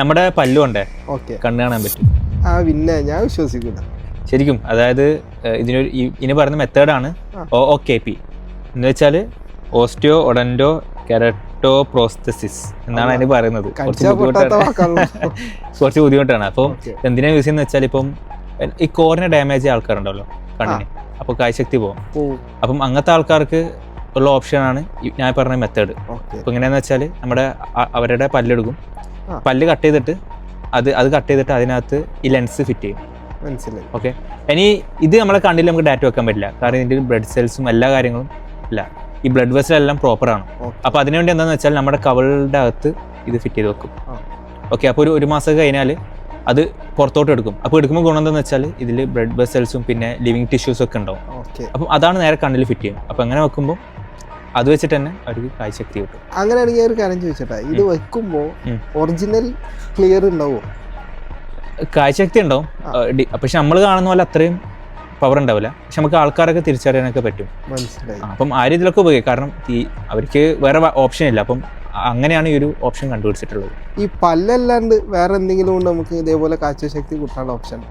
നമ്മുടെ പല്ലുണ്ടേ ഓക്കെ കണ്ണ് കാണാൻ പറ്റും. പിന്നെ ഞാൻ വിശ്വസിക്കില്ല ശരിക്കും. അതായത് ഇതിനൊരു ഇനി പറയുന്ന മെത്തേഡാണ് OOKP എന്ന് വെച്ചാൽ ഓസ്റ്റിയോ ഒഡൻറ്റോ കെരട്ടോ പ്രോസ്തസിസ് എന്നാണ് അതിന് പറയുന്നത്. കുറച്ച് ബുദ്ധിമുട്ടാണ്. അപ്പം എന്തിനാ യൂസ് ചെയ്യുന്നത് വെച്ചാൽ ഇപ്പം ഈ കോറിന് ഡാമേജ് ചെയ്ത ആൾക്കാരുണ്ടല്ലോ കണ്ണിന്, അപ്പോൾ കാഴ്ചശക്തി പോകും. അപ്പം അങ്ങനത്തെ ആൾക്കാർക്ക് ഉള്ള ഓപ്ഷനാണ് ഞാൻ പറഞ്ഞ മെത്തേഡ്. അപ്പം എങ്ങനെയാന്ന് വെച്ചാൽ അവരുടെ പല്ലെടുക്കും, പല്ല് കട്ട് ചെയ്തിട്ട് അത് കട്ട് ചെയ്തിട്ട് അതിനകത്ത് ഈ ലെൻസ് ഫിറ്റ് ചെയ്യും. മനസ്സിലായി. ഓക്കെ. ഇനി ഇത് നമ്മളെ കണ്ണിൽ നമുക്ക് ഡാറ്റ വെക്കാൻ പറ്റില്ല, കാരണം ഇതിൻ്റെ ബ്ലഡ് സെൽസും എല്ലാ കാര്യങ്ങളും ഇല്ല, ഈ ബ്ലഡ് വെസലെല്ലാം പ്രോപ്പറാണ്. അപ്പോൾ അതിനുവേണ്ടി എന്താണെന്ന് വെച്ചാൽ നമ്മുടെ കവളുടെ അകത്ത് ഇത് ഫിറ്റ് ചെയ്ത് വെക്കും. ഓക്കെ. അപ്പോൾ ഒരു മാസം കഴിഞ്ഞാൽ അത് പുറത്തോട്ട് എടുക്കും. അപ്പോൾ എടുക്കുമ്പോൾ ഗുണം എന്താണെന്ന് വെച്ചാൽ ഇതിൽ ബ്ലഡ് വെസൽസും പിന്നെ ലിവിങ് ടിഷ്യൂസും ഒക്കെ ഉണ്ടാവും. അപ്പം അതാണ് നേരെ കണ്ണിൽ ഫിറ്റ് ചെയ്യും. അപ്പോൾ അങ്ങനെ വെക്കുമ്പോൾ അത് വെച്ചിട്ട് തന്നെ അവർക്ക് കാഴ്ചശക്തി കിട്ടും. അങ്ങനെയാണെങ്കിൽ ഒരു കാര്യം ചോദിച്ചോട്ടെ, ഇത് വെക്കുമ്പോൾ ഒറിജിനൽ ക്ലിയർ ഉണ്ടാവുമോ? കാഴ്ചശക്തി ഉണ്ടാവും, പക്ഷെ നമ്മൾ കാണുന്ന പോലെ അത്രയും പവർ ഉണ്ടാവില്ല. പക്ഷെ നമുക്ക് ആൾക്കാരൊക്കെ തിരിച്ചറിയാനൊക്കെ പറ്റും. മനസ്സിലായി. അപ്പം ആ രീതിയിലൊക്കെ ഉപയോഗിക്കും, കാരണം അവർക്ക് വേറെ ഓപ്ഷൻ ഇല്ല. അപ്പം അങ്ങനെയാണ് ഈ ഒരു ഓപ്ഷൻ കണ്ടുപിടിച്ചിട്ടുള്ളത്. ഈ പല്ലല്ലാണ്ട് വേറെ എന്തെങ്കിലും കൊണ്ട് നമുക്ക് ഇതേപോലെ കാഴ്ചശക്തി കൂട്ടാനുള്ള ഓപ്ഷൻ